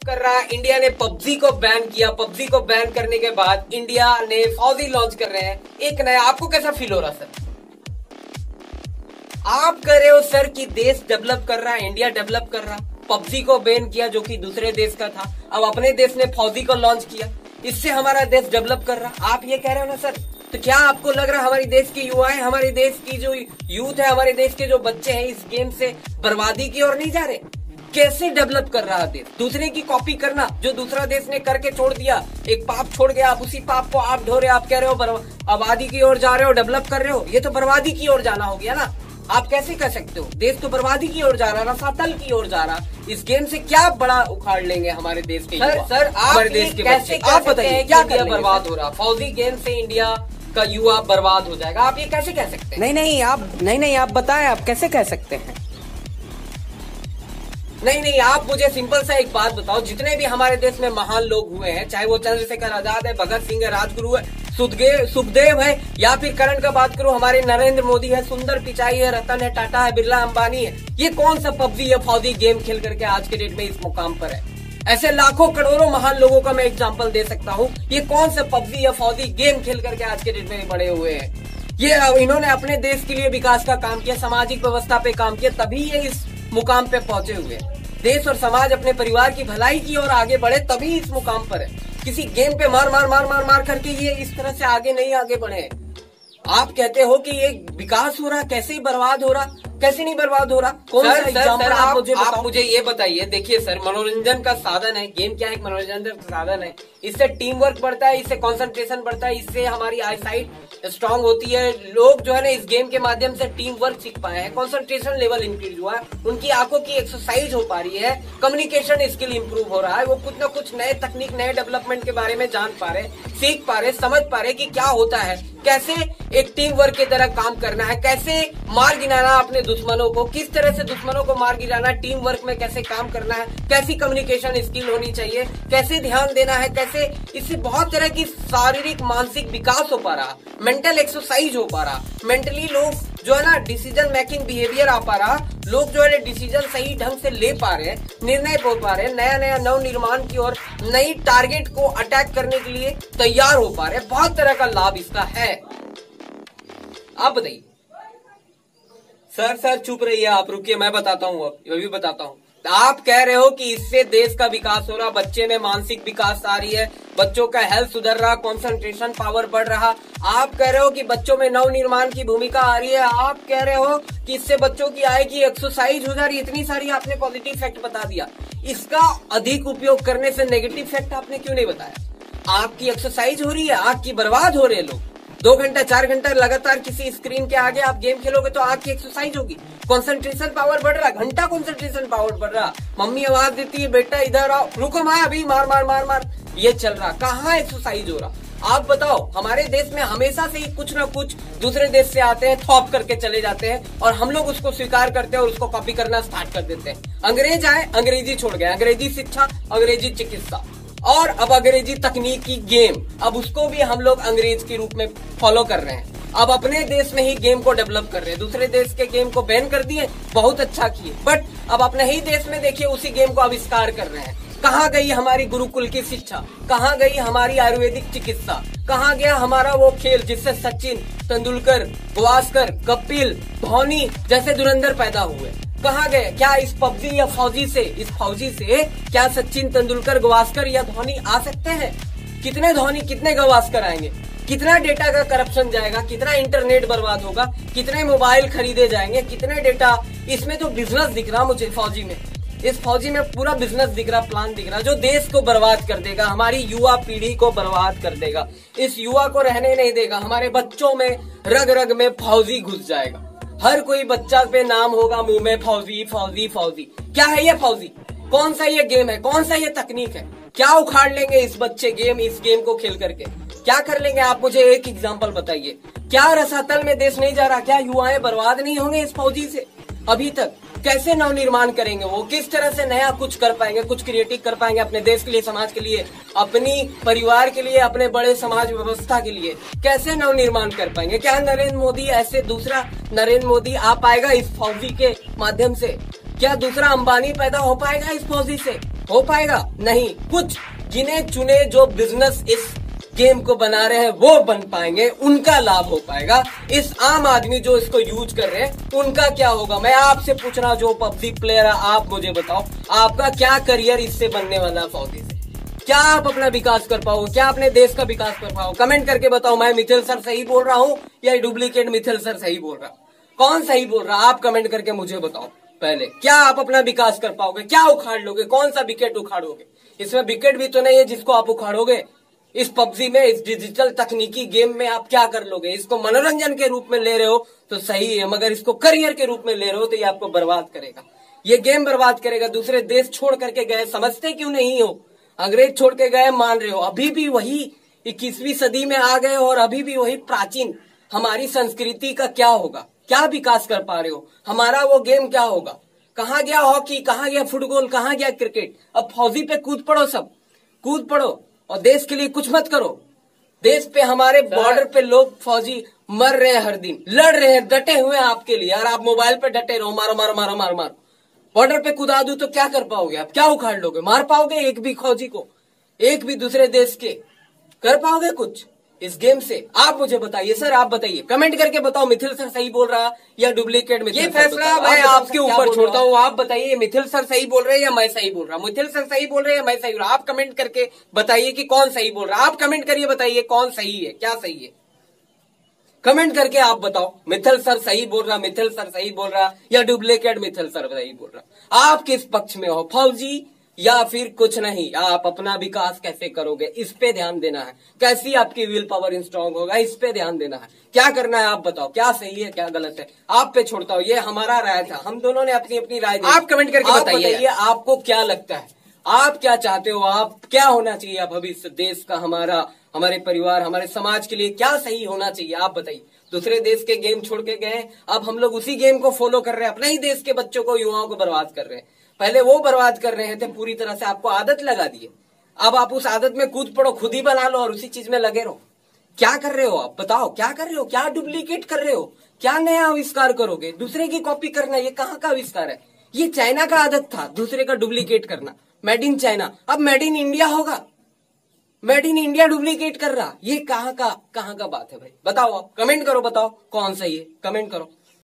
कर रहा है। इंडिया ने पबजी को बैन किया। पबजी को बैन करने के बाद इंडिया ने फौजी लॉन्च कर रहे हैं एक नया। आपको कैसा फील हो रहा सर? आप कह रहे हो सर कि देश डेवलप कर रहा है, इंडिया डेवलप कर रहा। पबजी को बैन किया जो कि दूसरे देश का था, अब अपने देश ने फौजी को लॉन्च किया, इससे हमारा देश डेवलप कर रहा। आप ये कह रहे हो ना सर? तो क्या आपको लग रहा है हमारे देश की युवाएं, हमारे देश की जो यूथ है, हमारे देश के जो बच्चे हैं इस गेम से बर्बादी की ओर नहीं जा रहे? कैसे डेवलप कर रहा देश? दूसरे की कॉपी करना, जो दूसरा देश ने करके छोड़ दिया, एक पाप छोड़ गया, आप उसी पाप को आप ढो रहे हो। आप कह रहे हो आबादी की ओर जा रहे हो, डेवलप कर रहे हो, ये तो बर्बादी की ओर जाना हो गया ना। आप कैसे कह सकते हो? देश तो बर्बादी की ओर जा रहा, रसातल की ओर जा रहा। इस गेम से क्या बड़ा उखाड़ लेंगे हमारे देश के युवा? सर हमारे देश के बच्चे, आप बताइए क्या इंडिया बर्बाद हो रहा? फौजी गेम से इंडिया का युवा बर्बाद हो जाएगा, आप ये कैसे कह सकते हैं? नहीं आप बताएं, आप कैसे कह सकते हैं? नहीं, आप मुझे सिंपल सा एक बात बताओ, जितने भी हमारे देश में महान लोग हुए हैं, चाहे वो चंद्रशेखर आजाद है, भगत सिंह है, राजगुरु है, सुखदेव है, या फिर करंट का बात करो हमारे नरेंद्र मोदी है, सुंदर पिचाई है, रतन है, टाटा है, बिरला अंबानी है, ये कौन सा पबजी या फौजी गेम खेल करके आज के डेट में इस मुकाम पर है? ऐसे लाखों करोड़ों महान लोगों का मैं एग्जाम्पल दे सकता हूँ। ये कौन सा पबजी या फौजी गेम खेल करके आज के डेट में बड़े हुए हैं? ये इन्होंने अपने देश के लिए विकास का काम किया, सामाजिक व्यवस्था पे काम किया, तभी ये इस मुकाम पे पहुंचे हुए। देश और समाज अपने परिवार की भलाई की ओर आगे बढ़े तभी इस मुकाम पर है। किसी गेम पे मार करके ये इस तरह से आगे नहीं आगे बढ़े। आप कहते हो कि ये विकास हो रहा, कैसे बर्बाद हो रहा? कैसे नहीं बर्बाद हो रहा? कौन सा एग्जाम्पल आप मुझे ये बताइए। देखिए सर, मनोरंजन का साधन है गेम। क्या है? मनोरंजन का साधन है। इससे टीम वर्क बढ़ता है, इससे कंसंट्रेशन बढ़ता है, इससे हमारी आई साइट स्ट्रांग होती है। लोग जो है ना इस गेम के माध्यम से टीम वर्क सीख पाए हैं, कंसंट्रेशन लेवल इंक्रीज हुआ है, उनकी आंखों की एक्सरसाइज हो पा रही है, कम्युनिकेशन स्किल इंप्रूव हो रहा है, वो कुछ न कुछ नए तकनीक, नए डेवलपमेंट के बारे में जान पा रहे, सीख पा रहे, समझ पा रहे कि क्या होता है, कैसे एक टीम वर्क की तरह काम करना है, कैसे मार गिराना अपने दुश्मनों को, किस तरह से दुश्मनों को मार गिराना, टीम वर्क में कैसे काम करना है, कैसी कम्युनिकेशन स्किल होनी चाहिए, कैसे ध्यान देना है, कैसे। इससे बहुत तरह की शारीरिक मानसिक विकास हो पा रहा, मेंटल एक्सरसाइज हो पा रहा, मेंटली लोग जो है ना डिसीजन मेकिंग बिहेवियर आ पा रहा, लोग जो है डिसीजन सही ढंग से ले पा रहे, निर्णय हो पा रहे, नया नव निर्माण की ओर, नई टारगेट को अटैक करने के लिए तैयार हो पा रहे। बहुत तरह का लाभ इसका है। आप बताइए। सर चुप रहिए, आप रुकिए, मैं बताता हूँ, अब भी बताता हूँ। आप कह रहे हो कि इससे देश का विकास हो रहा, बच्चे में मानसिक विकास आ रही है, बच्चों का हेल्थ सुधर रहा, कंसंट्रेशन पावर बढ़ रहा। आप कह रहे हो कि बच्चों में नव निर्माण की भूमिका आ रही है। आप कह रहे हो कि इससे बच्चों की आय की एक्सरसाइज हो जा रही है। इतनी सारी आपने पॉजिटिव फैक्ट बता दिया, इसका अधिक उपयोग करने से नेगेटिव फैक्ट आपने क्यों नहीं बताया? आपकी एक्सरसाइज हो रही है, आंख की बर्बाद हो रहे हैं लोग। 2 घंटा 4 घंटा लगातार किसी स्क्रीन के आगे आप गेम खेलोगे तो आंख की एक्सरसाइज होगी, कंसंट्रेशन पावर बढ़ रहा, घंटा कंसंट्रेशन पावर बढ़ रहा। मम्मी आवाज देती है, बेटा इधर आओ, रुको माँ अभी मार, ये चल रहा। कहाँ एक्सरसाइज हो रहा? आप बताओ। हमारे देश में हमेशा से ही कुछ ना कुछ दूसरे देश से आते हैं, थॉप करके चले जाते हैं और हम लोग उसको स्वीकार करते हैं और उसको कॉपी करना स्टार्ट कर देते हैं। अंग्रेज आए, अंग्रेजी छोड़ गए, अंग्रेजी शिक्षा, अंग्रेजी चिकित्सा और अब अंग्रेजी तकनीकी गेम, अब उसको भी हम लोग अंग्रेज के रूप में फॉलो कर रहे हैं। अब अपने देश में ही गेम को डेवलप कर रहे हैं। दूसरे देश के गेम को बैन कर दिए, बहुत अच्छा किए, बट अब अपने ही देश में देखिए उसी गेम को आविष्कार कर रहे हैं। कहाँ गई हमारी गुरुकुल की शिक्षा? कहाँ गई हमारी आयुर्वेदिक चिकित्सा? कहाँ गया हमारा वो खेल जिससे सचिन तेंदुलकर, गावस्कर, कपिल, धोनी जैसे धुरंधर पैदा हुए? कहाँ गए? क्या इस पबजी या फौजी से, इस फौजी से क्या सचिन तेंदुलकर, गावस्कर या धोनी आ सकते हैं? कितने धोनी, कितने गावस्कर आएंगे? कितना डेटा का करप्शन जाएगा? कितना इंटरनेट बर्बाद होगा? कितने मोबाइल खरीदे जाएंगे? कितने डेटा? इसमें तो बिजनेस दिख रहा मुझे फौजी में। इस फौजी में पूरा बिजनेस दिख रहा, प्लान दिख रहा, जो देश को बर्बाद कर देगा, हमारी युवा पीढ़ी को बर्बाद कर देगा, इस युवा को रहने नहीं देगा। हमारे बच्चों में रग रग में फौजी घुस जाएगा। हर कोई बच्चा पे नाम होगा मुंह में, फौजी फौजी फौजी। क्या है ये फौजी? कौन सा ये गेम है? कौन सा ये तकनीक है? क्या उखाड़ लेंगे इस बच्चे इस गेम को खेल करके? क्या कर लेंगे? आप मुझे एक एग्जांपल बताइए। क्या रसातल में देश नहीं जा रहा? क्या युवाएं बर्बाद नहीं होंगे इस फौजी से? अभी तक कैसे नवनिर्माण करेंगे वो? किस तरह से नया कुछ कर पाएंगे, कुछ क्रिएटिव कर पाएंगे अपने देश के लिए, समाज के लिए, अपनी परिवार के लिए, अपने बड़े समाज व्यवस्था के लिए? कैसे नवनिर्माण कर पाएंगे? क्या नरेंद्र मोदी ऐसे दूसरा नरेंद्र मोदी आ पाएगा इस फौजी के माध्यम से? क्या दूसरा अंबानी पैदा हो पाएगा इस फौजी से? हो पाएगा नहीं। कुछ गिने चुने जो बिजनेस इस गेम को बना रहे हैं वो बन पाएंगे, उनका लाभ हो पाएगा। इस आम आदमी जो इसको यूज कर रहे हैं उनका क्या होगा? मैं आपसे पूछ रहा हूं, जो पबजी प्लेयर है, आप मुझे बताओ आपका क्या करियर इससे बनने वाला है? फौजी से क्या आप अपना विकास कर पाओगे? क्या अपने देश का विकास कर पाओगे? कमेंट करके बताओ। मैं मिथिल सर सही बोल रहा हूँ या डुप्लीकेट मिथिल सर सही बोल रहा? कौन सही बोल रहा? आप कमेंट करके मुझे बताओ। पहले क्या आप अपना विकास कर पाओगे? क्या उखाड़ लोगे? कौन सा विकेट उखाड़ोगे? इसमें विकेट भी तो नहीं है जिसको आप उखाड़ोगे। इस पबजी में, इस डिजिटल तकनीकी गेम में आप क्या कर लोगे? इसको मनोरंजन के रूप में ले रहे हो तो सही है, मगर इसको करियर के रूप में ले रहे हो तो ये आपको बर्बाद करेगा। ये गेम बर्बाद करेगा। दूसरे देश छोड़ करके गए, समझते क्यों नहीं हो? अंग्रेज छोड़ के गए, मान रहे हो। अभी भी वही 21वीं सदी में आ गए और अभी भी वही प्राचीन हमारी संस्कृति का क्या होगा? क्या विकास कर पा रहे हो? हमारा वो गेम क्या होगा? कहाँ गया हॉकी? कहाँ गया फुटबॉल? कहाँ गया क्रिकेट? अब फौजी पे कूद पड़ो, सब कूद पड़ो और देश के लिए कुछ मत करो। देश पे, हमारे बॉर्डर पे लोग फौजी मर रहे हैं, हर दिन लड़ रहे हैं, डटे हुए हैं आपके लिए। और आप मोबाइल पे डटे रहो, मारो मारो मारो मारो मारो। बॉर्डर पे कूदा दूं तो क्या कर पाओगे आप? क्या उखाड़ लोगे? मार पाओगे एक भी फौजी को? एक भी दूसरे देश के कर पाओगे कुछ इस गेम से? आप मुझे बताइए सर, आप बताइए, कमेंट करके बताओ मिथिल सर सही बोल रहा या डुप्लीकेट मिथिल? ये फैसला मैं आपके ऊपर छोड़ता हूँ। आप बताइए मिथिल सर सही बोल रहे हैं या मैं सही बोल रहा? मिथिल सर सही बोल रहे हैं या मैं सही बोल रहा? आप कमेंट करके बताइए कि कौन सही बोल रहा है। आप कमेंट करिए, बताइए कौन सही है, क्या सही है। कमेंट करके आप बताओ मिथिल सर सही बोल रहा, मिथिल सर सही बोल रहा या डुप्लीकेट मिथिल सर सही बोल रहा? आप किस पक्ष में हो, फौजी या फिर कुछ नहीं? आप अपना विकास कैसे करोगे इस पे ध्यान देना है। कैसी आपकी विल पावर स्ट्रांग होगा इस पे ध्यान देना है। क्या करना है आप बताओ, क्या सही है क्या गलत है? आप पे छोड़ता हूँ, ये हमारा राय था, हम दोनों ने अपनी अपनी राय दी। आप कमेंट करके बताइए आपको क्या लगता है, आप क्या चाहते हो, आप क्या होना चाहिए भविष्य देश का, हमारे परिवार, हमारे समाज के लिए क्या सही होना चाहिए? आप बताइए। दूसरे देश के गेम छोड़ के गए, अब हम लोग उसी गेम को फॉलो कर रहे हैं, अपने ही देश के बच्चों को, युवाओं को बर्बाद कर रहे हैं। पहले वो बर्बाद कर रहे थे पूरी तरह से, आपको आदत लगा दी है। अब आप उस आदत में कूद पड़ो, खुद ही बना लो और उसी चीज में लगे रहो। क्या कर रहे हो आप बताओ? क्या कर रहे हो? क्या डुप्लीकेट कर रहे हो? क्या नया आविष्कार करोगे? दूसरे की कॉपी करना, ये कहाँ का आविष्कार है? ये चाइना का आदत था, दूसरे का डुप्लीकेट करना, मेड इन चाइना। अब मेड इन इंडिया होगा, मेड इन इंडिया डुप्लीकेट कर रहा। ये कहाँ का बात है भाई? बताओ, आप कमेंट करो, बताओ कौन सही है, कमेंट करो।